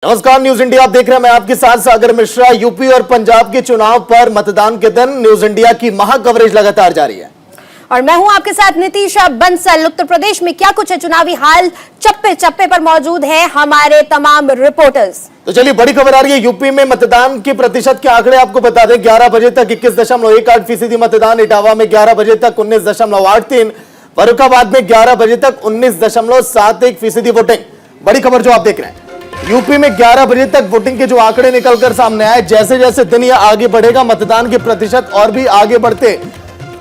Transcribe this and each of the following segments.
नमस्कार, news India आप देख रहे हैं। मैं आपके साथ सागर मिश्रा। यूपी और पंजाब के चुनाव पर मतदान के दिन न्यूज इंडिया की महा कवरेज लगातार जारी है और मैं हूं आपके साथ नितीशा बंसल। उत्तर प्रदेश में क्या कुछ है चुनावी हाल, चप्पे चप्पे पर मौजूद है हमारे तमाम रिपोर्टर्स। तो चलिए, बड़ी खबर आ रही है। यूपी में मतदान के प्रतिशत के आंकड़े आपको बता दें। 11 बजे तक 21.18% मतदान, इटावा में 11 बजे तक 19.83%, फर्रुखाबाद में 11 बजे तक 19.71% वोटिंग। बड़ी खबर जो आप देख रहे हैं, यूपी में 11 बजे तक वोटिंग के जो आंकड़े निकलकर सामने आए, जैसे जैसे दिन यह आगे बढ़ेगा मतदान के प्रतिशत और भी आगे बढ़ते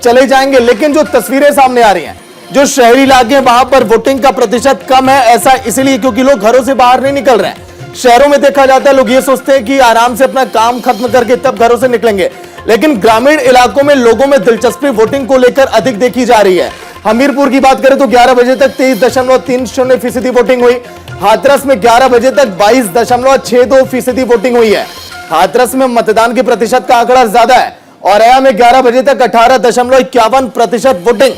चले जाएंगे। लेकिन जो तस्वीरें सामने आ रही हैं, जो शहरी इलाके हैं वहां पर वोटिंग का प्रतिशत कम है। ऐसा इसलिए क्योंकि लोग घरों से बाहर नहीं निकल रहे हैं। शहरों में देखा जाता है लोग ये सोचते हैं कि आराम से अपना काम खत्म करके तब घरों से निकलेंगे, लेकिन ग्रामीण इलाकों में लोगों में दिलचस्पी वोटिंग को लेकर अधिक देखी जा रही है। हमीरपुर की बात करें तो 11 बजे तक 23.30% वोटिंग हुई। हाथरस में 11 बजे तक 22.62% वोटिंग हुई है। हाथरस में मतदान के प्रतिशत का आंकड़ा ज्यादा है। औरैया में 11 बजे तक 18.51% वोटिंग।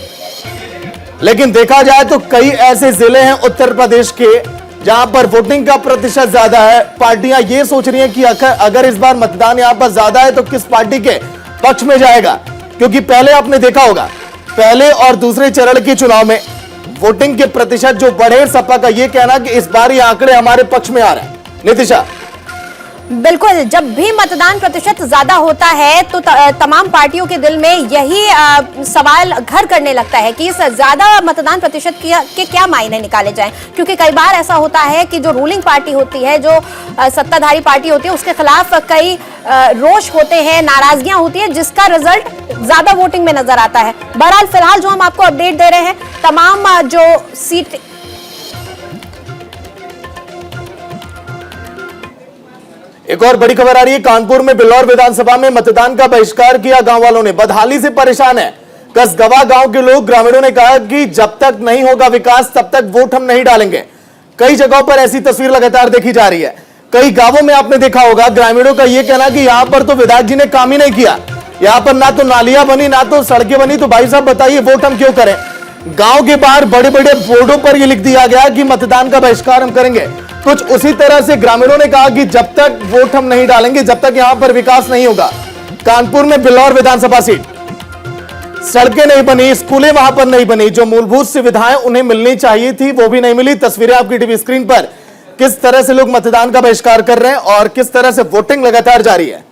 लेकिन देखा जाए तो कई ऐसे जिले हैं उत्तर प्रदेश के जहां पर वोटिंग का प्रतिशत ज्यादा है। पार्टियां ये सोच रही हैं कि अगर इस बार मतदान यहां पर ज्यादा है तो किस पार्टी के पक्ष में जाएगा, क्योंकि पहले आपने देखा होगा पहले और दूसरे चरण के चुनाव में वोटिंग के प्रतिशत जो बढ़े, सपा का यह कहना कि इस बार ये आंकड़े हमारे पक्ष में आ रहे हैं। नितिशा, बिल्कुल, जब भी मतदान प्रतिशत ज्यादा होता है तो तमाम पार्टियों के दिल में यही सवाल घर करने लगता है कि इस ज्यादा मतदान प्रतिशत के क्या मायने निकाले जाएं, क्योंकि कई बार ऐसा होता है कि जो रूलिंग पार्टी होती है, जो सत्ताधारी पार्टी होती है, उसके खिलाफ कई रोष होते हैं, नाराजगियां होती है, जिसका रिजल्ट ज्यादा वोटिंग में नजर आता है। बहरहाल फिलहाल जो हम आपको अपडेट दे रहे हैं, तमाम जो सीट एक और बड़ी खबर आ रही है। कानपुर में बिल्लौर विधानसभा में मतदान का बहिष्कार किया गांव वालों ने। बदहाली से परेशान है कसगवा गांव के लोग। ग्रामीणों ने कहा कि जब तक नहीं होगा विकास तब तक वोट हम नहीं डालेंगे। कई जगहों पर ऐसी तस्वीर लगातार देखी जा रही है। कई गांवों में आपने देखा होगा ग्रामीणों का यह कहना कि यहां पर तो विधायक जी ने काम ही नहीं किया, यहां पर ना तो नालियां बनी ना तो सड़कें बनी, तो भाई साहब बताइए वोट हम क्यों करें। गांव के बाहर बड़े बड़े बोर्डों पर यह लिख दिया गया कि मतदान का बहिष्कार हम करेंगे। कुछ उसी तरह से ग्रामीणों ने कहा कि जब तक वोट हम नहीं डालेंगे, जब तक यहां पर विकास नहीं होगा। कानपुर में बिल्लौर विधानसभा सीट, सड़कें नहीं बनी, स्कूलें वहां पर नहीं बनी, जो मूलभूत सुविधाएं उन्हें मिलनी चाहिए थी वो भी नहीं मिली। तस्वीरें आपकी टीवी स्क्रीन पर, किस तरह से लोग मतदान का बहिष्कार कर रहे हैं और किस तरह से वोटिंग लगातार जारी है।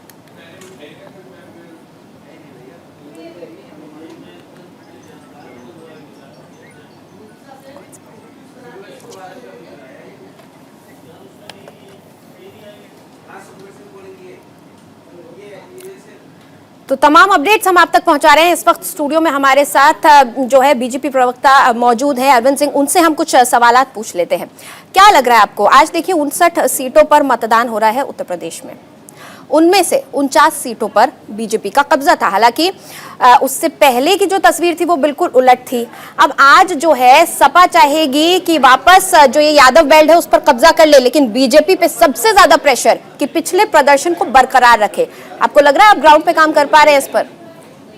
तो तमाम अपडेट्स हम आप तक पहुंचा रहे हैं। इस वक्त स्टूडियो में हमारे साथ जो है बीजेपी प्रवक्ता मौजूद है अरविंद सिंह, उनसे हम कुछ सवालात पूछ लेते हैं। क्या लग रहा है आपको, आज देखिए 59 सीटों पर मतदान हो रहा है उत्तर प्रदेश में, उनमें से 49 सीटों पर बीजेपी का कब्जा था। हालांकि उससे पहले की जो तस्वीर थी वो बिल्कुल उलट थी। अब आज जो है सपा चाहेगी कि वापस जो ये यादव बेल्ट है उस पर कब्जा कर ले, लेकिन बीजेपी पे सबसे ज्यादा प्रेशर कि पिछले प्रदर्शन को बरकरार रखे। आपको लग रहा है आप ग्राउंड पे काम कर पा रहे हैं इस पर?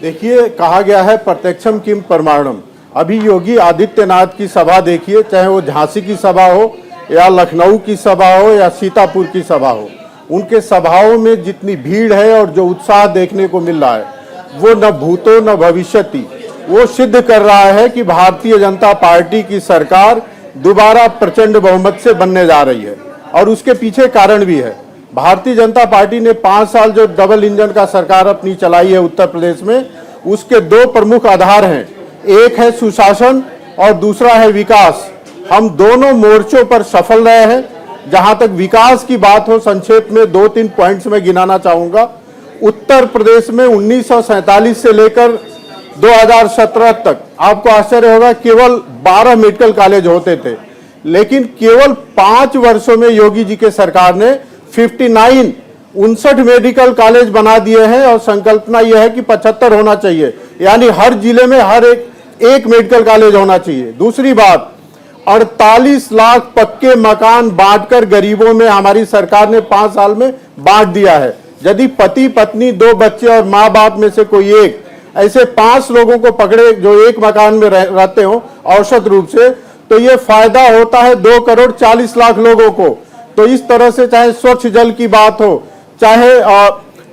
देखिए, कहा गया है प्रत्यक्षम किम प्रमाणम। अभी योगी आदित्यनाथ की सभा देखिए, चाहे वो झांसी की सभा हो या लखनऊ की सभा हो या सीतापुर की सभा हो, उनके सभाओं में जितनी भीड़ है और जो उत्साह देखने को मिल रहा है वो न भूतो न भविष्यति, वो सिद्ध कर रहा है कि भारतीय जनता पार्टी की सरकार दोबारा प्रचंड बहुमत से बनने जा रही है। और उसके पीछे कारण भी है। भारतीय जनता पार्टी ने 5 साल जो डबल इंजन का सरकार अपनी चलाई है उत्तर प्रदेश में, उसके 2 प्रमुख आधार हैं। एक है सुशासन और दूसरा है विकास। हम दोनों मोर्चों पर सफल रहे हैं। जहां तक विकास की बात हो, संक्षेप में 2-3 पॉइंट्स में गिनाना चाहूंगा। उत्तर प्रदेश में 1947 से लेकर 2017 तक आपको आश्चर्य होगा केवल 12 मेडिकल कॉलेज होते थे, लेकिन केवल 5 वर्षों में योगी जी के सरकार ने 59 मेडिकल कॉलेज बना दिए हैं और संकल्पना यह है कि 75 होना चाहिए, यानी हर जिले में हर एक मेडिकल कॉलेज होना चाहिए। दूसरी बात, 48 लाख पक्के मकान बांटकर गरीबों में हमारी सरकार ने 5 साल में बांट दिया है। यदि पति पत्नी 2 बच्चे और माँ बाप में से कोई एक ऐसे 5 लोगों को पकड़े जो एक मकान में रहते हो औसत रूप से, तो ये फायदा होता है 2 करोड़ 40 लाख लोगों को। तो इस तरह से चाहे स्वच्छ जल की बात हो, चाहे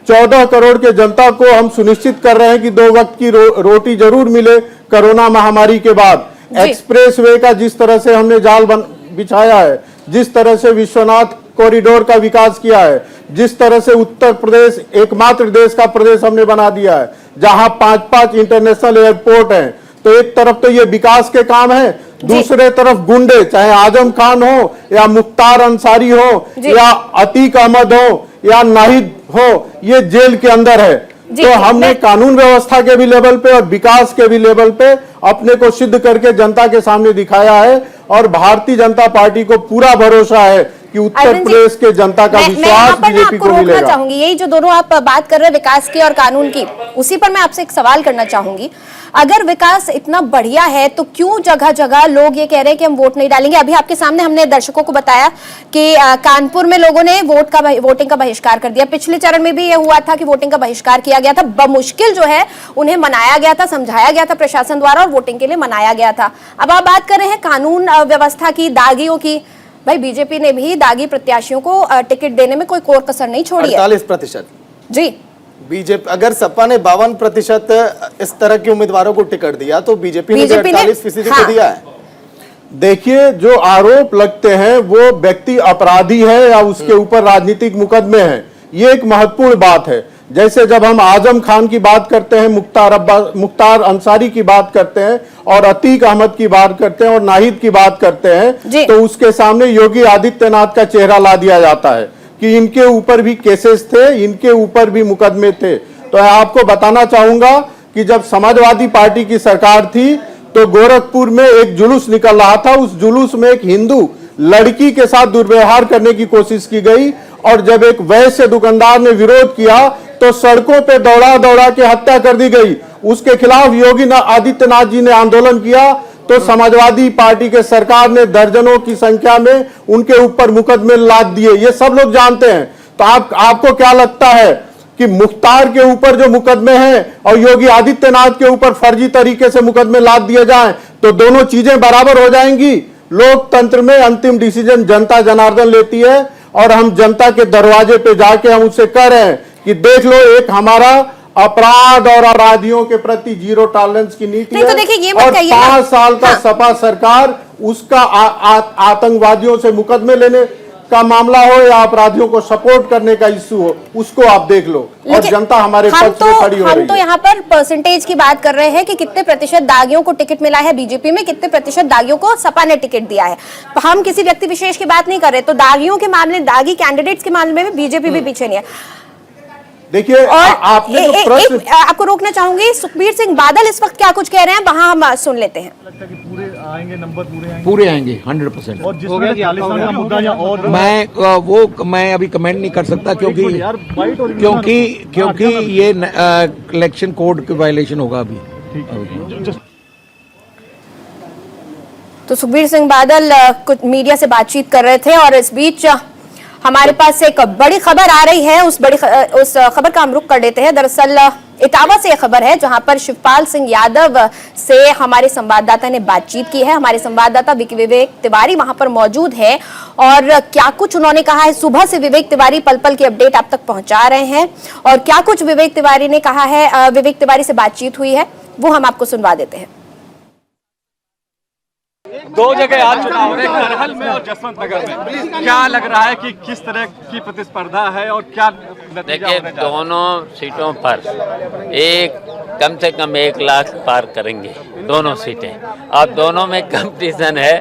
14 करोड़ के जनता को हम सुनिश्चित कर रहे हैं कि 2 वक्त की रोटी जरूर मिले कोरोना महामारी के बाद। एक्सप्रेस वे का जिस तरह से हमने जाल बिछाया है, जिस तरह से विश्वनाथ कॉरिडोर का विकास किया है, जिस तरह से उत्तर प्रदेश एकमात्र देश का प्रदेश हमने बना दिया है जहां 5-5 इंटरनेशनल एयरपोर्ट हैं, तो एक तरफ तो ये विकास के काम है, दूसरे तरफ गुंडे, चाहे आजम खान हो या मुख्तार अंसारी हो या अतीक अहमद हो या नाहिद हो, ये जेल के अंदर है। तो हमने कानून व्यवस्था के भी लेवल पे और विकास के भी लेवल पे अपने को सिद्ध करके जनता के सामने दिखाया है और भारतीय जनता पार्टी को पूरा भरोसा है कि उत्तर प्रदेश के जनता का विश्वास बीजेपी को मिलेगा। चाहूंगी यही जो दोनों आप बात कर रहे हैं विकास की और कानून की, उसी पर मैं आपसे एक सवाल करना चाहूंगी। अगर विकास इतना बढ़िया है तो क्यों जगह जगह लोग ये कह रहे हैं कि हम वोट नहीं डालेंगे? अभी आपके सामने हमने दर्शकों को बताया कि कानपुर में लोगों ने वोटिंग का बहिष्कार कर दिया। पिछले चरण में भी ये हुआ था कि वोटिंग का बहिष्कार किया गया था, बमुश्किल जो है उन्हें मनाया गया था, समझाया गया था प्रशासन द्वारा और वोटिंग के लिए मनाया गया था। अब आप बात कर रहे हैं कानून व्यवस्था की, दागियों की। भाई बीजेपी ने भी दागी प्रत्याशियों को टिकट देने में कोई कोर कसर नहीं छोड़ी है। 48% जी बीजेपी, अगर सपा ने 52% इस तरह के उम्मीदवारों को टिकट दिया तो बीजेपी ने 48% को दिया है। देखिए, जो आरोप लगते हैं वो व्यक्ति अपराधी है या उसके ऊपर राजनीतिक मुकदमे हैं, ये एक महत्वपूर्ण बात है। जैसे जब हम आजम खान की बात करते हैं, मुख्तार अंसारी की बात करते हैं और अतीक अहमद की बात करते हैं और नाहिद की बात करते हैं, तो उसके सामने योगी आदित्यनाथ का चेहरा ला दिया जाता है कि इनके ऊपर भी केसेस थे, इनके ऊपर भी मुकदमे थे। तो मैं आपको बताना चाहूंगा कि जब समाजवादी पार्टी की सरकार थी तो गोरखपुर में एक जुलूस निकल रहा था, उस जुलूस में एक हिंदू लड़की के साथ दुर्व्यवहार करने की कोशिश की गई और जब एक वैश्य दुकानदार ने विरोध किया तो सड़कों पे दौड़ा दौड़ा के हत्या कर दी गई। उसके खिलाफ योगी आदित्यनाथ जी ने आंदोलन किया तो समाजवादी पार्टी के सरकार ने दर्जनों की संख्या में उनके ऊपर मुकदमे लाद दिए। ये सब लोग जानते हैं। तो आपको क्या लगता है कि मुख्तार के ऊपर जो मुकदमे हैं और योगी आदित्यनाथ के ऊपर फर्जी तरीके से मुकदमे लाद दिए जाएं तो दोनों चीजें बराबर हो जाएंगी? लोकतंत्र में अंतिम डिसीजन जनता जनार्दन लेती है और हम जनता के दरवाजे पे जाके हम उससे कह रहे हैं कि देख लो, एक हमारा अपराध और अपराधियों के प्रति जीरो टॉलरेंस की नीति है। तो देखिए, ये और 5 साल का सपा सरकार उसका आतंकवादियों से मुकदमे लेने का मामला हो या अपराधियों को सपोर्ट करने का इश्यू हो, उसको आप देख लो और जनता हमारे पक्ष में खड़ी हो रही है। हम तो यहाँ पर परसेंटेज की बात कर रहे हैं कि कितने प्रतिशत दागियों को टिकट मिला है बीजेपी में, कितने प्रतिशत दागियों को सपा ने टिकट दिया है। हम किसी व्यक्ति विशेष की बात नहीं कर रहे। तो दागियों के मामले, दागी कैंडिडेट्स के मामले में बीजेपी भी पीछे नहीं है। देखिए, आपने जो प्रश्न, आपको रोकना चाहूंगी, सुखबीर सिंह बादल इस वक्त क्या कुछ कह रहे हैं, वहां हम सुन लेते हैं। लगता है कि पूरे आएंगे, नंबर पूरे आएंगे 100%। और जिसमें 40 साल का मुद्दा या और मैं अभी कमेंट नहीं कर सकता क्योंकि ये इलेक्शन कोड की वायलेशन होगा अभी। तो सुखबीर सिंह बादल कुछ मीडिया से बातचीत कर रहे थे और इस बीच हमारे पास एक बड़ी खबर आ रही है। उस खबर का हम रुख कर लेते हैं। दरअसल इटावा से यह खबर है जहां पर शिवपाल सिंह यादव से हमारे संवाददाता ने बातचीत की है। हमारे संवाददाता विवेक तिवारी वहां पर मौजूद है और क्या कुछ उन्होंने कहा है, सुबह से विवेक तिवारी पल पल की अपडेट आप तक पहुंचा रहे हैं और क्या कुछ विवेक तिवारी ने कहा है, विवेक तिवारी से बातचीत हुई है, वो हम आपको सुनवा देते हैं। 2 जगह आज चुनाव हो रहे हैं, करहल में और जसवंत नगर में। क्या लग रहा है कि किस तरह की प्रतिस्पर्धा है और क्या नतीजा? देखिए, दोनों सीटों पर कम से कम 1 लाख पार करेंगे दोनों सीटें। अब दोनों में कंपटीशन है,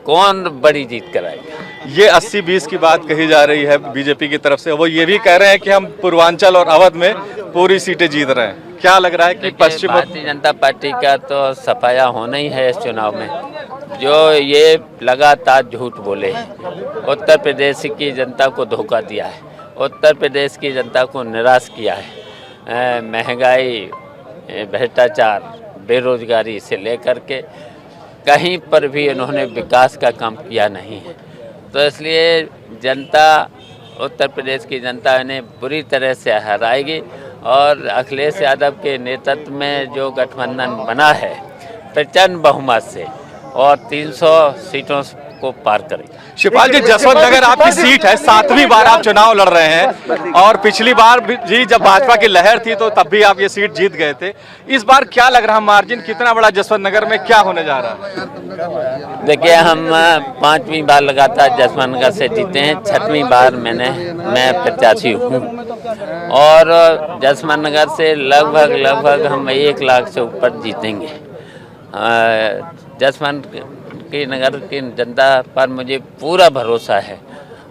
कौन बड़ी जीत कराएगा। ये 80-20 की बात कही जा रही है बीजेपी की तरफ से। वो ये भी कह रहे हैं कि हम पूर्वांचल और अवध में पूरी सीटें जीत रहे हैं। क्या लग रहा है कि पश्चिम भारतीय जनता पार्टी का तो सफाया होना ही है इस चुनाव में। जो ये लगातार झूठ बोले हैं, उत्तर प्रदेश की जनता को धोखा दिया है, उत्तर प्रदेश की जनता को निराश किया है। महंगाई, भ्रष्टाचार, बेरोजगारी से लेकर के कहीं पर भी इन्होंने विकास का काम किया नहीं है। तो इसलिए जनता, उत्तर प्रदेश की जनता इन्हें बुरी तरह से हराएगी और अखिलेश यादव के नेतृत्व में जो गठबंधन बना है प्रचंड बहुमत से और 300 सीटों को पार करेगा। शिवपाल जी, जसवंत नगर आपकी सीट है, 7वीं बार आप चुनाव लड़ रहे हैं और पिछली बार भी जब भाजपा की लहर थी तो तब भी आप ये सीट जीत गए थे। इस बार क्या लग रहा, मार्जिन कितना बड़ा जसवंत नगर में क्या होने जा रहा है? देखिए, हम 5वीं बार लगातार जसवंत नगर से जीते हैं, 6वीं बार मैं प्रत्याशी हूँ और जसवंत नगर से लगभग हम 1 लाख से ऊपर जीतेंगे। जसवंत की नगर की जनता पर मुझे पूरा भरोसा है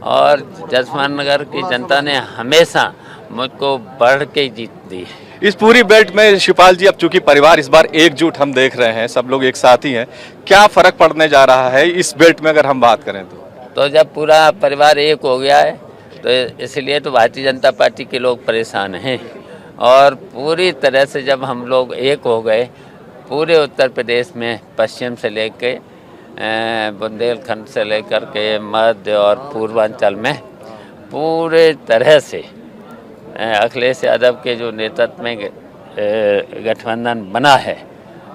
और जसवंत नगर की जनता ने हमेशा मुझको बढ़ के जीत दी है। इस पूरी बेल्ट में शिवपाल जी, अब चूंकि परिवार इस बार एकजुट हम देख रहे हैं, सब लोग एक साथ ही हैं, क्या फर्क पड़ने जा रहा है इस बेल्ट में अगर हम बात करें तो जब पूरा परिवार एक हो गया है तो इसलिए तो भारतीय जनता पार्टी के लोग परेशान हैं और पूरी तरह से जब हम लोग एक हो गए, पूरे उत्तर प्रदेश में पश्चिम से लेके बुंदेलखंड से लेकर के मध्य और पूर्वांचल में पूरे तरह से अखिलेश यादव के जो नेतृत्व में गठबंधन बना है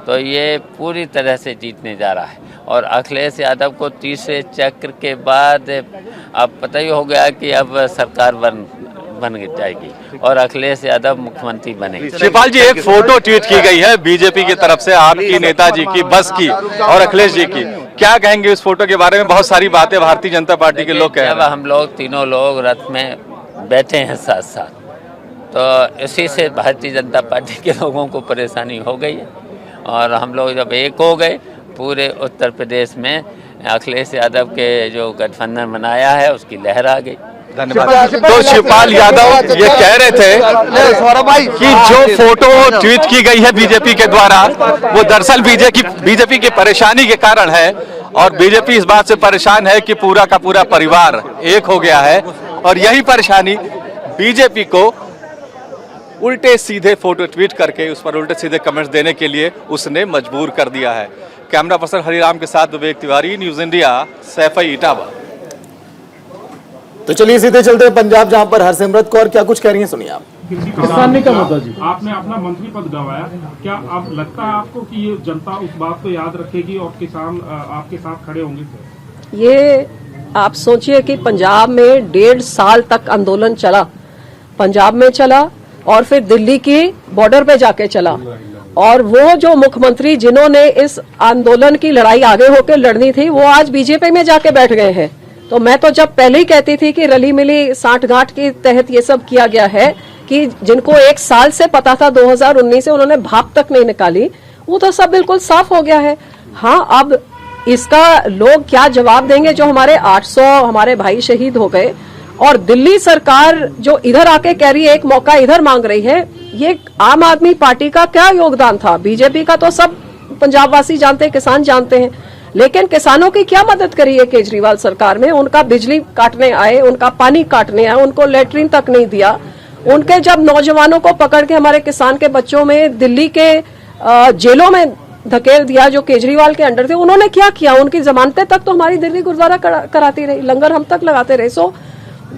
तो ये पूरी तरह से जीतने जा रहा है और अखिलेश यादव को तीसरे चक्र के बाद अब पता ही हो गया कि अब सरकार बन जाएगी और अखिलेश यादव मुख्यमंत्री बनेंगे। शिवपाल जी, एक फोटो ट्वीट की गई है बीजेपी की तरफ से आपकी नेताजी की, बस की और अखिलेश जी की, क्या कहेंगे इस फोटो के बारे में? बहुत सारी बातें भारतीय जनता पार्टी के लोग कह रहे हैं। जब हम लोग तीनों लोग रथ में बैठे हैं साथ साथ, तो इसी से भारतीय जनता पार्टी के लोगों को परेशानी हो गई है और हम लोग जब एक हो गए, पूरे उत्तर प्रदेश में अखिलेश यादव के जो गठबंधन बनाया है उसकी लहर आ गई। धन्यवाद। तो शिवपाल यादव ये कह रहे थे कि जो फोटो ट्वीट की गई है बीजेपी के द्वारा वो दरअसल बीजेपी की परेशानी के कारण है और बीजेपी इस बात से परेशान है कि पूरा का पूरा परिवार एक हो गया है और यही परेशानी बीजेपी को उल्टे सीधे फोटो ट्वीट करके उस पर उल्टे सीधे कमेंट्स देने के लिए उसने मजबूर कर दिया है। कैमरा पर्सन हरिराम के साथ विवेक तिवारी, न्यूज इंडिया, सैफई इटावा। तो चलिए सीधे चलते हैं पंजाब, जहां पर हरसिमरत कौर क्या कुछ कह रही हैं, सुनिए आप। किसानी का मुद्दा जी, आपने अपना मंत्री पद गंवाया, क्या आप लगता है आपको कि ये जनता उस बात को याद रखेगी और किसान आपके साथ खड़े होंगे? ये आप सोचिए कि पंजाब में 1.5 साल तक आंदोलन चला, पंजाब में चला और फिर दिल्ली की बॉर्डर पे जाके चला और वो जो मुख्यमंत्री जिन्होंने इस आंदोलन की लड़ाई आगे होकर लड़नी थी वो आज बीजेपी में जाके बैठ गए हैं। तो मैं तो जब पहले ही कहती थी कि रली मिली सांठगांठ के तहत ये सब किया गया है कि जिनको 1 साल से पता था 2019 से उन्होंने भाप तक नहीं निकाली, वो तो सब बिल्कुल साफ हो गया है। हाँ, अब इसका लोग क्या जवाब देंगे? जो हमारे 800 हमारे भाई शहीद हो गए और दिल्ली सरकार जो इधर आके कह रही है एक मौका इधर मांग रही है, ये आम आदमी पार्टी का क्या योगदान था? बीजेपी का तो सब पंजाब वासी जानते हैं, किसान जानते हैं, लेकिन किसानों की क्या मदद करी है केजरीवाल सरकार में? उनका बिजली काटने आए, उनका पानी काटने आए, उनको लेटरिन तक नहीं दिया। उनके जब नौजवानों को पकड़ के हमारे किसान के बच्चों में दिल्ली के जेलों में धकेल दिया जो केजरीवाल के अंडर थे, उन्होंने क्या किया? उनकी जमानतें तक तो हमारी दिल्ली गुरुद्वारा कराती रही, लंगर हम तक लगाते रहे। सो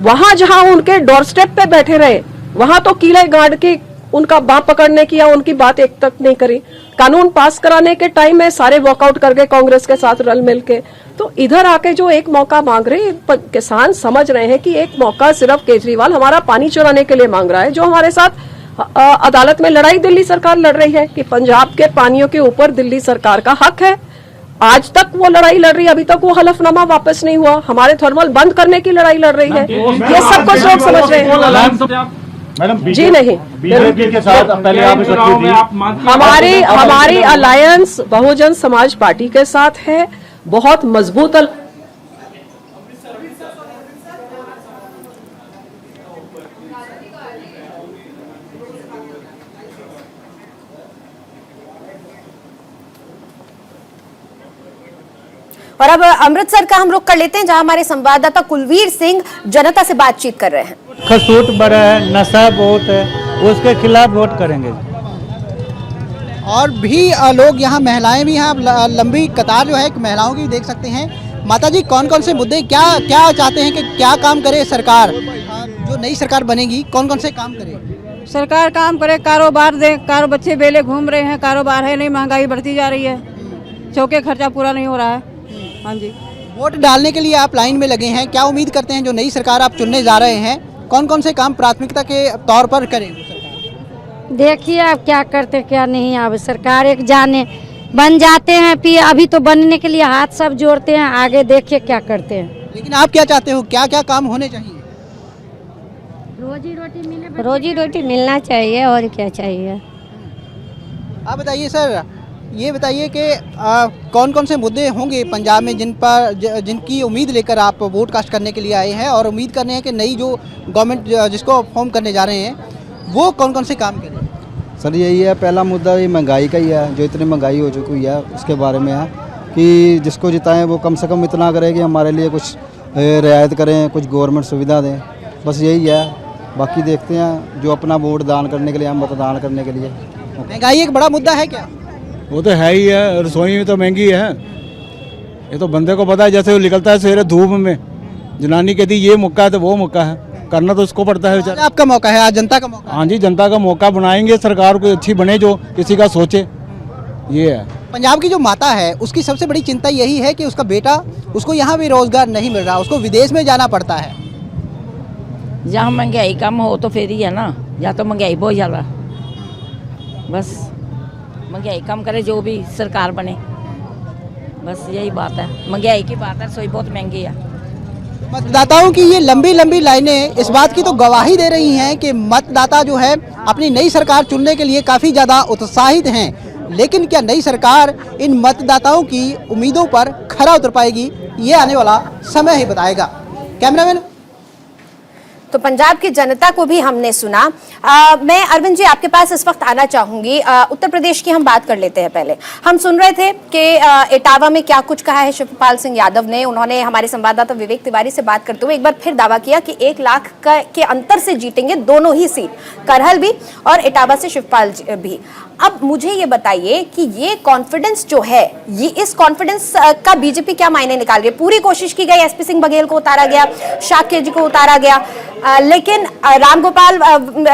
वहां जहां उनके डोर स्टेप पे बैठे रहे, वहां तो कीले गार्ड की उनका बाप पकड़ने की या उनकी बात एक तक नहीं करी। कानून पास कराने के टाइम में सारे वॉकआउट कर गए कांग्रेस के साथ रल मिल के। तो इधर आके जो एक मौका मांग रहे, किसान समझ रहे हैं कि एक मौका सिर्फ केजरीवाल हमारा पानी चुराने के लिए मांग रहा है। जो हमारे साथ अदालत में लड़ाई दिल्ली सरकार लड़ रही है कि पंजाब के पानियों के ऊपर दिल्ली सरकार का हक है, आज तक वो लड़ाई लड़ रही है, अभी तक वो हलफनामा वापस नहीं हुआ। हमारे थर्मल बंद करने की लड़ाई लड़ रही है, ये सब कुछ लोग समझ रहे हैं। मैडम जी नहीं, बीजेपी के साथ पहले हमारी अलायंस बहुजन समाज पार्टी के साथ है, बहुत मजबूत। और अब अमृतसर का हम रुख कर लेते हैं, जहां हमारे संवाददाता कुलवीर सिंह जनता से बातचीत कर रहे हैं। खसूट बढ़ा है, नशा बहुत है, उसके खिलाफ वोट करेंगे। और भी लोग यहाँ, महिलाएं भी यहाँ, लंबी कतार जो है महिलाओं की देख सकते हैं। माता जी, कौन कौन से मुद्दे, क्या क्या चाहते हैं कि क्या काम करे सरकार, जो नई सरकार बनेगी कौन कौन से काम करे? सरकार काम करे, कारोबार दे, बच्चे बेले घूम रहे हैं, कारोबार है नहीं, महंगाई बढ़ती जा रही है, चौके खर्चा पूरा नहीं हो रहा है। हाँ जी, वोट डालने के लिए आप लाइन में लगे हैं, क्या उम्मीद करते हैं जो नई सरकार आप चुनने जा रहे हैं, कौन कौन से काम प्राथमिकता के तौर पर करें? देखिए आप क्या करते क्या नहीं, अब सरकार एक जाने बन जाते हैं, फिर अभी तो बनने के लिए हाथ सब जोड़ते हैं, आगे देखिए क्या करते हैं। लेकिन आप क्या चाहते हो, क्या क्या काम होने चाहिए? रोजी रोटी मिलना चाहिए और क्या चाहिए। आप बताइए सर, ये बताइए कि कौन कौन से मुद्दे होंगे पंजाब में जिनकी उम्मीद लेकर आप वोट कास्ट करने के लिए आए हैं और उम्मीद कर रहे हैं कि नई जो गवर्नमेंट जिसको फॉर्म करने जा रहे हैं वो कौन कौन से काम करें? सर यही है, पहला मुद्दा ये महंगाई का ही है, जो इतनी महंगाई हो चुकी है उसके बारे में है कि जिसको जिताएं वो कम से कम इतना करे कि हमारे लिए कुछ रियायत करें, कुछ गवर्नमेंट सुविधा दें, बस यही है। बाकी देखते हैं जो अपना वोट दान करने के लिए, हम मतदान करने के लिए। महंगाई एक बड़ा मुद्दा है क्या? वो तो है ही है, रसोई में तो महंगी है, ये तो बंदे को पता है। जैसे वो निकलता है सवेरे धूप में, जनानी कहती ये मौका है तो वो मौका है, करना तो उसको पड़ता है बेचारा। आपका मौका है, आज जनता का मौका। हाँ जी, जनता का मौका बनाएंगे, सरकार को अच्छी बने जो किसी का सोचे, ये है। पंजाब की जो माता है उसकी सबसे बड़ी चिंता यही है कि उसका बेटा, उसको यहाँ भी रोजगार नहीं मिल रहा, उसको विदेश में जाना पड़ता है। जहाँ महंगाई कम हो तो फिर ही है ना, या तो महंगाई बहुत ज़्यादा, बस महंगाई कम करे जो भी सरकार बने, बस यही बात है। महंगाई की बात है, रसोई बहुत महंगी है। मतदाताओं की ये लंबी लंबी लाइनें इस बात की तो गवाही दे रही हैं कि मतदाता जो है अपनी नई सरकार चुनने के लिए काफ़ी ज़्यादा उत्साहित हैं, लेकिन क्या नई सरकार इन मतदाताओं की उम्मीदों पर खरा उतर पाएगी, ये आने वाला समय ही बताएगा। कैमरामैन। तो पंजाब की जनता को भी हमने सुना। मैं अरविंद जी आपके पास इस वक्त आना चाहूंगी। उत्तर प्रदेश की हम बात कर लेते हैं। पहले हम सुन रहे थे कि इटावा में क्या कुछ कहा है शिवपाल सिंह यादव ने। उन्होंने हमारे संवाददाता विवेक तिवारी से बात करते हुए एक बार फिर दावा किया कि 1 लाख के अंतर से जीतेंगे दोनों ही सीट, करहल भी और इटावा से शिवपाल भी। अब मुझे ये बताइए कि ये कॉन्फिडेंस जो है, ये इस कॉन्फिडेंस का बीजेपी क्या मायने निकाल रही है? पूरी कोशिश की गई, एसपी सिंह बघेल को उतारा गया, शाक्य जी को उतारा गया, लेकिन रामगोपाल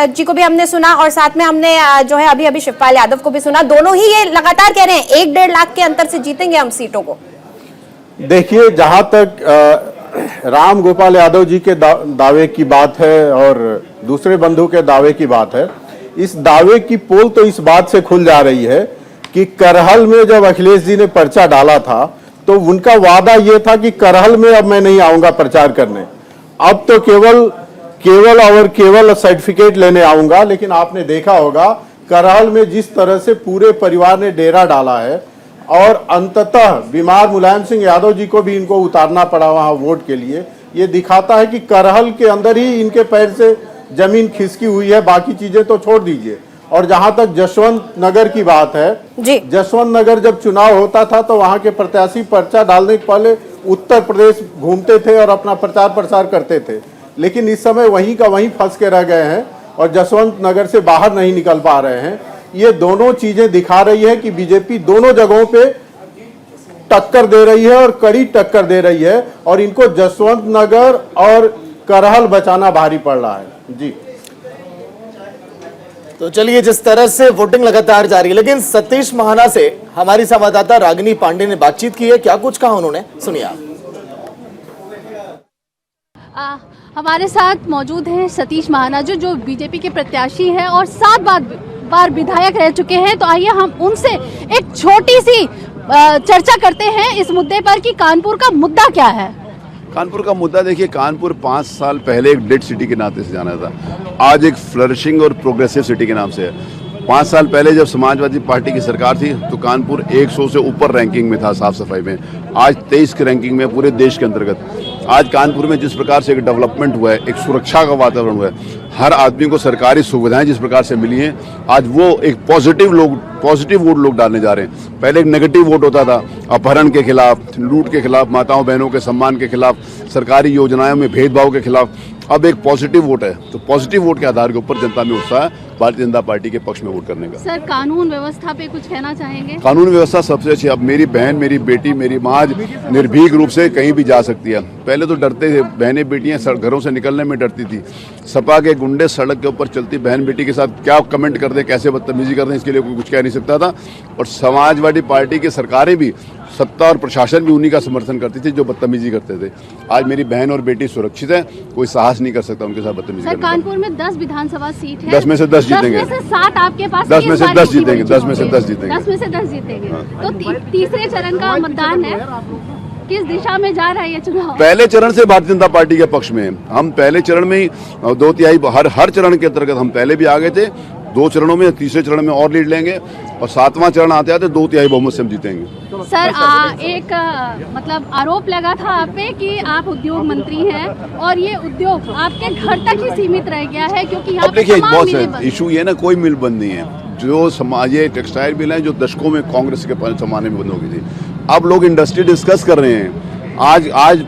जी को भी हमने सुना और साथ में हमने जो है अभी शिवपाल यादव को भी सुना। दोनों ही ये लगातार कह रहे हैं 1-1.5 लाख के अंतर से जीतेंगे हम सीटों को। देखिए, जहां तक रामगोपाल यादव जी के दावे की बात है और दूसरे बंधु के दावे की बात है, इस दावे की पोल तो इस बात से खुल जा रही है कि करहल में जब अखिलेश जी ने पर्चा डाला था तो उनका वादा यह था कि करहल में अब मैं नहीं आऊंगा प्रचार करने, अब तो केवल सर्टिफिकेट लेने आऊंगा। लेकिन आपने देखा होगा करहल में जिस तरह से पूरे परिवार ने डेरा डाला है और अंततः बीमार मुलायम सिंह यादव जी को भी इनको उतारना पड़ा वहां वोट के लिए, ये दिखाता है कि करहल के अंदर ही इनके पैर से जमीन खिसकी हुई है, बाकी चीजें तो छोड़ दीजिए। और जहां तक जसवंत नगर की बात है, जसवंत नगर जब चुनाव होता था तो वहां के प्रत्याशी पर्चा डालने के पहले उत्तर प्रदेश घूमते थे और अपना प्रचार प्रसार करते थे, लेकिन इस समय वहीं का वहीं फंस के रह गए हैं और जसवंत नगर से बाहर नहीं निकल पा रहे हैं। ये दोनों चीजें दिखा रही है कि बीजेपी दोनों जगहों पे टक्कर दे रही है और कड़ी टक्कर दे रही है और इनको जसवंत नगर और करहल बचाना भारी पड़ रहा है। जी, तो चलिए, जिस तरह से वोटिंग लगातार जारी है, लेकिन सतीश महाना से हमारी संवाददाता रागिनी पांडे ने बातचीत की है। क्या कुछ कहा उन्होंने, सुनिए आप। हमारे साथ मौजूद हैं सतीश महाना जो बीजेपी के प्रत्याशी हैं और 7 बार विधायक रह चुके हैं। तो आइए हम उनसे एक छोटी सी चर्चा करते हैं इस मुद्दे पर कि कानपुर का मुद्दा क्या है। कानपुर का मुद्दा देखिए, कानपुर 5 साल पहले एक डेड सिटी के नाते से जाना था, आज एक फ्लरिशिंग और प्रोग्रेसिव सिटी के नाम से है। 5 साल पहले जब समाजवादी पार्टी की सरकार थी तो कानपुर 100 से ऊपर रैंकिंग में था साफ सफाई में, आज 23 की रैंकिंग में पूरे देश के अंतर्गत। आज कानपुर में जिस प्रकार से एक डेवलपमेंट हुआ है, एक सुरक्षा का वातावरण हुआ है, हर आदमी को सरकारी सुविधाएं जिस प्रकार से मिली हैं, आज वो एक पॉजिटिव वोट लोग डालने जा रहे हैं। पहले एक नेगेटिव वोट होता था, अपहरण के खिलाफ, लूट के खिलाफ, माताओं बहनों के सम्मान के खिलाफ, सरकारी योजनाओं में भेदभाव के खिलाफ। अब एक पॉजिटिव वोट है, तो पॉजिटिव वोट के आधार के ऊपर जनता में उत्साह है भारतीय जनता पार्टी के पक्ष में वोट करने का। सर, कानून व्यवस्था पे कुछ कहना चाहेंगे? कानून व्यवस्था सबसे अच्छी। अब मेरी बहन, मेरी बेटी, मेरी माँ निर्भीक रूप से कहीं भी जा सकती है। पहले तो डरते थे, बहनें बेटियां घरों से निकलने में डरती थी। सपा के गुंडे सड़क के ऊपर चलती बहन बेटी के साथ क्या कमेंट करते, कैसे बदतमीजी करते हैं, इसके लिए कोई कुछ कह नहीं सकता था। और समाजवादी पार्टी की सरकारें भी सत्ता और प्रशासन भी उन्हीं का समर्थन करती थी जो बदतमीजी करते थे। आज मेरी बहन और बेटी सुरक्षित है, कोई साहस नहीं कर सकता उनके साथ बदतमीजी सर करने का। कानपुर में 10 विधानसभा सीट है, 10 में से 10 जीतेंगे, 10 में से 7 आपके पास, 10 में से 10 जीतेंगे, 10 में से 10 10 जीतेंगे। में से 10 जीतेंगे। तो तीसरे चरण का मतदान है, किस दिशा में जा रहा है ये चुनाव? पहले चरण से भारतीय जनता पार्टी के पक्ष में हैं। हम पहले चरण में ही 2/3 हर चरण के अंतर्गत हम पहले भी आ गए थे। 2 चरणों में, तीसरे चरण में और लीड लेंगे और 7वां चरण आते आते 2/3 बहुमत से हम जीतेंगे। सर एक मतलब आरोप लगा था आप पे कि आप उद्योग मंत्री हैं और ये उद्योग आपके घर तक ही सीमित रह गया है, क्योंकि यहाँ अब पे देखिए तमाम बहुत मिलें से बंद। इशू ये ना, कोई मिल बंद नहीं है। जो समाज ये टेक्सटाइल मिल है जो दशकों में कांग्रेस के जमाने में बंद हो गई थी, अब लोग इंडस्ट्री डिस्कस कर रहे हैं। आज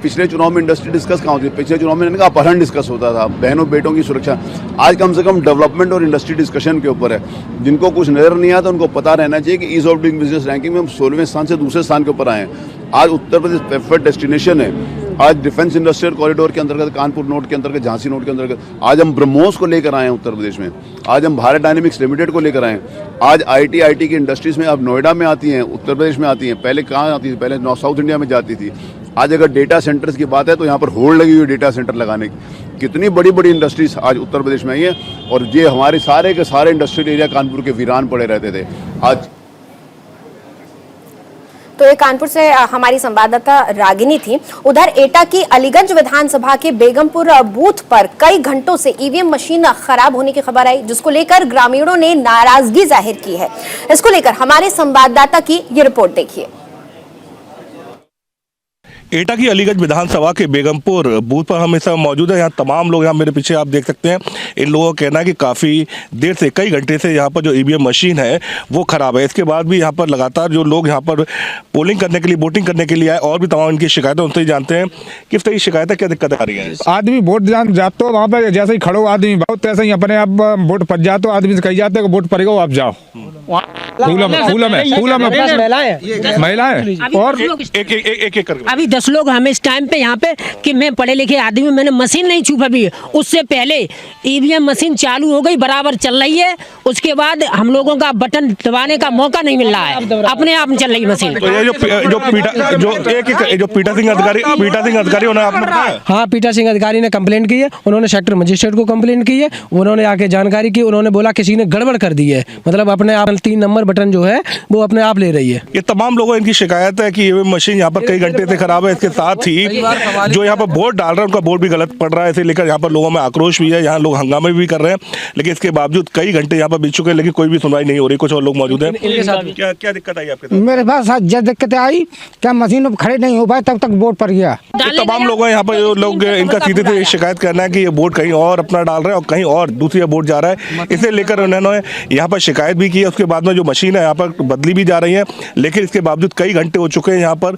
पिछले चुनाव में इंडस्ट्री डिस्कस कहाँ होती है? पिछले चुनाव में इनका अपहरण डिस्कस होता था, बहनों बेटों की सुरक्षा। आज कम से कम डेवलपमेंट और इंडस्ट्री डिस्कशन के ऊपर है। जिनको कुछ नजर नहीं आता उनको पता रहना चाहिए कि ease of doing business ranking में हम 16वें स्थान से दूसरे स्थान के ऊपर आए हैं। आज उत्तर प्रदेश प्रेफर्ड डेस्टिनेशन है। आज डिफेंस इंडस्ट्रियल कॉरिडोर के अंतर्गत, कानपुर नोड के अंतर्गत, झांसी नोड के अंतर्गत आज हम ब्रह्मोस को लेकर आए हैं उत्तर प्रदेश में। आज हम भारत डायनेमिक्स लिमिटेड को लेकर आए हैं। आज आईटी की इंडस्ट्रीज में अब नोएडा में आती हैं, उत्तर प्रदेश में आती हैं। पहले कहाँ आती थी? पहले साउथ इंडिया में जाती थी। आज अगर डेटा सेंटर्स की बात है तो यहाँ पर होड़ लगी हुई डेटा सेंटर लगाने की। कितनी बड़ी बड़ी इंडस्ट्रीज आज उत्तर प्रदेश में आई है और ये हमारे सारे के सारे इंडस्ट्रियल एरिया कानपुर के वीरान पड़े रहते थे। आज तो ये कानपुर से हमारी संवाददाता रागिनी थी। उधर एटा की अलीगंज विधानसभा के बेगमपुर बूथ पर कई घंटों से ईवीएम मशीन खराब होने की खबर आई, जिसको लेकर ग्रामीणों ने नाराजगी जाहिर की है। इसको लेकर हमारे संवाददाता की ये रिपोर्ट देखिए। एटा की अलीगंज विधानसभा के बेगमपुर बूथ पर हम इस समय मौजूद है। यहाँ तमाम लोग, यहाँ मेरे पीछे आप देख सकते हैं, इन लोगों का कहना है कि काफ़ी देर से, कई घंटे से यहाँ पर जो ईवीएम मशीन है वो ख़राब है। इसके बाद भी यहाँ पर लगातार जो लोग यहाँ पर पोलिंग करने के लिए, वोटिंग करने के लिए आए और भी तमाम इनकी शिकायतें उनसे ही जानते हैं किस तरह की शिकायतें, क्या दिक्कत आ रही है। आदमी वोट जाते हो वहाँ पर, जैसे ही खड़ो आदमी बहुत ऐसे ही अपने आप वोट पड़ जाते हो, आदमी से कही जाते हैं वोट पड़ेगा आप जाओ। महिलाएं और एक करके अभी 10 लोग हमें इस टाइम पे यहाँ पे कि मैं पढ़े लिखे आदमी, मैंने मशीन नहीं छू अभी। उससे पहले ईवीएम मशीन चालू हो गई, बराबर चल रही है। उसके बाद हम लोगों का बटन दबाने का मौका नहीं मिल रहा है, अपने आप चल रही मशीन। तो ये जो पीटा सिंह अधिकारी उन्होंने आपने बताया? हाँ, पीटा सिंह अधिकारी ने कंप्लेंट की है। उन्होंने सेक्टर मजिस्ट्रेट को कंप्लेंट की है। उन्होंने आके जानकारी की, उन्होंने बोला किसी ने गड़बड़ कर दी है, मतलब अपने आप 3 नंबर बटन जो है वो अपने आप ले रही है। ये तमाम लोगों की शिकायत है कि ये मशीन यहाँ पर कई घंटे से खराब है। इसके साथ ही जो यहाँ पर वोट डाल रहे हैं उनका वोट भी गलत पड़ रहा है। इसे लेकर यहाँ पर लोगों में आक्रोश भी है, यहाँ लोग हंगामे भी कर रहे हैं। लेकिन इसके बावजूद कई घंटे यहाँ पर बीत चुके हैं, लेकिन कोई भी सुनवाई नहीं हो रही। कुछ और लोग मौजूद हैं, क्या दिक्कत आई आपके साथ? मेरे पास जब दिक्कत आई, क्या मशीन खड़े नहीं हो पाए, तब तक वोट पड़ गया। तमाम लोग हैं यहाँ पर, जो लोग इनका सीधे से शिकायत करना है कि ये वोट कहीं और अपना डाल रहे हैं और कहीं और दूसरी वोट जा रहा है। इसे लेकर उन्होंने यहाँ पर शिकायत भी की है। उसके बाद में जो मशीन है यहाँ पर बदली भी जा रही है, लेकिन इसके बावजूद कई घंटे हो चुके हैं। यहाँ पर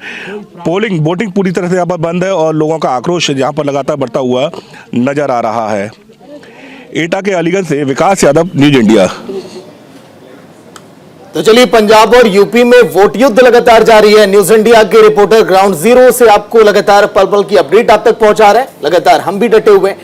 वोटिंग पूरी तरह से यहाँ पर बंद है और लोगों का आक्रोश यहाँ पर लगातार बढ़ता हुआ नजर आ रहा है। एटा के अलीगंज से विकास यादव, न्यूज इंडिया। तो चलिए, पंजाब और यूपी में वोट युद्ध लगातार जारी है। न्यूज इंडिया के रिपोर्टर ग्राउंड जीरो से आपको लगातार पल पल की अपडेट आप तक पहुंचा रहे हैं। लगातार हम भी डटे हुए हैं।